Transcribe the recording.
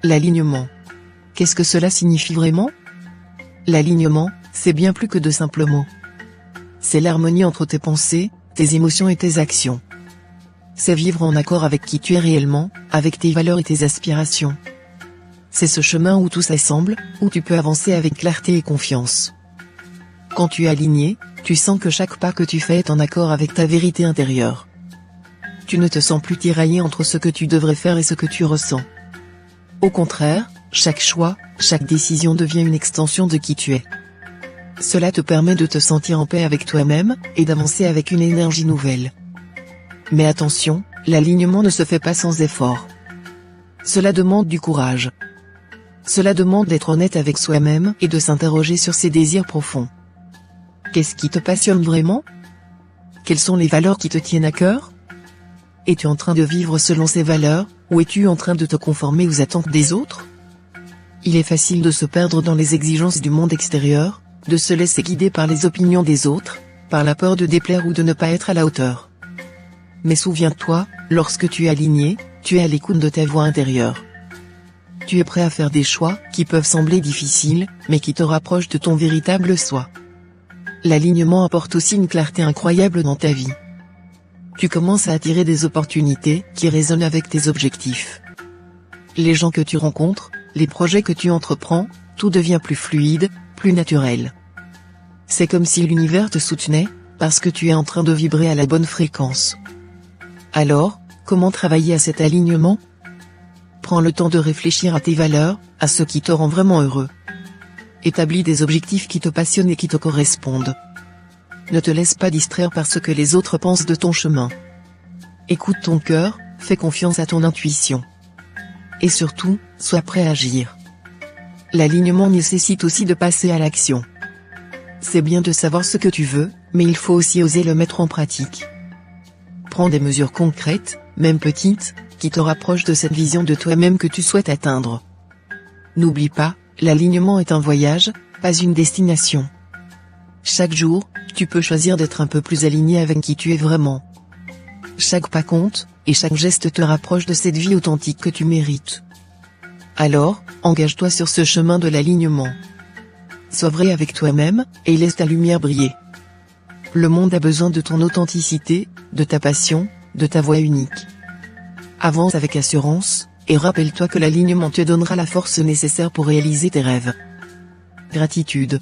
L'alignement. Qu'est-ce que cela signifie vraiment? L'alignement, c'est bien plus que de simples mots. C'est l'harmonie entre tes pensées, tes émotions et tes actions. C'est vivre en accord avec qui tu es réellement, avec tes valeurs et tes aspirations. C'est ce chemin où tout s'assemble, où tu peux avancer avec clarté et confiance. Quand tu es aligné, tu sens que chaque pas que tu fais est en accord avec ta vérité intérieure. Tu ne te sens plus tiraillé entre ce que tu devrais faire et ce que tu ressens. Au contraire, chaque choix, chaque décision devient une extension de qui tu es. Cela te permet de te sentir en paix avec toi-même, et d'avancer avec une énergie nouvelle. Mais attention, l'alignement ne se fait pas sans effort. Cela demande du courage. Cela demande d'être honnête avec soi-même et de s'interroger sur ses désirs profonds. Qu'est-ce qui te passionne vraiment? Quelles sont les valeurs qui te tiennent à cœur? Es-tu en train de vivre selon ces valeurs, ou es-tu en train de te conformer aux attentes des autres? Il est facile de se perdre dans les exigences du monde extérieur, de se laisser guider par les opinions des autres, par la peur de déplaire ou de ne pas être à la hauteur. Mais souviens-toi, lorsque tu es aligné, tu es à l'écoute de ta voix intérieure. Tu es prêt à faire des choix qui peuvent sembler difficiles, mais qui te rapprochent de ton véritable soi. L'alignement apporte aussi une clarté incroyable dans ta vie. Tu commences à attirer des opportunités qui résonnent avec tes objectifs. Les gens que tu rencontres, les projets que tu entreprends, tout devient plus fluide, plus naturel. C'est comme si l'univers te soutenait, parce que tu es en train de vibrer à la bonne fréquence. Alors, comment travailler à cet alignement? Prends le temps de réfléchir à tes valeurs, à ce qui te rend vraiment heureux. Établis des objectifs qui te passionnent et qui te correspondent. Ne te laisse pas distraire par ce que les autres pensent de ton chemin. Écoute ton cœur, fais confiance à ton intuition. Et surtout, sois prêt à agir. L'alignement nécessite aussi de passer à l'action. C'est bien de savoir ce que tu veux, mais il faut aussi oser le mettre en pratique. Prends des mesures concrètes, même petites, qui te rapprochent de cette vision de toi-même que tu souhaites atteindre. N'oublie pas, l'alignement est un voyage, pas une destination. Chaque jour, tu peux choisir d'être un peu plus aligné avec qui tu es vraiment. Chaque pas compte, et chaque geste te rapproche de cette vie authentique que tu mérites. Alors, engage-toi sur ce chemin de l'alignement. Sois vrai avec toi-même, et laisse ta lumière briller. Le monde a besoin de ton authenticité, de ta passion, de ta voix unique. Avance avec assurance, et rappelle-toi que l'alignement te donnera la force nécessaire pour réaliser tes rêves. Gratitude.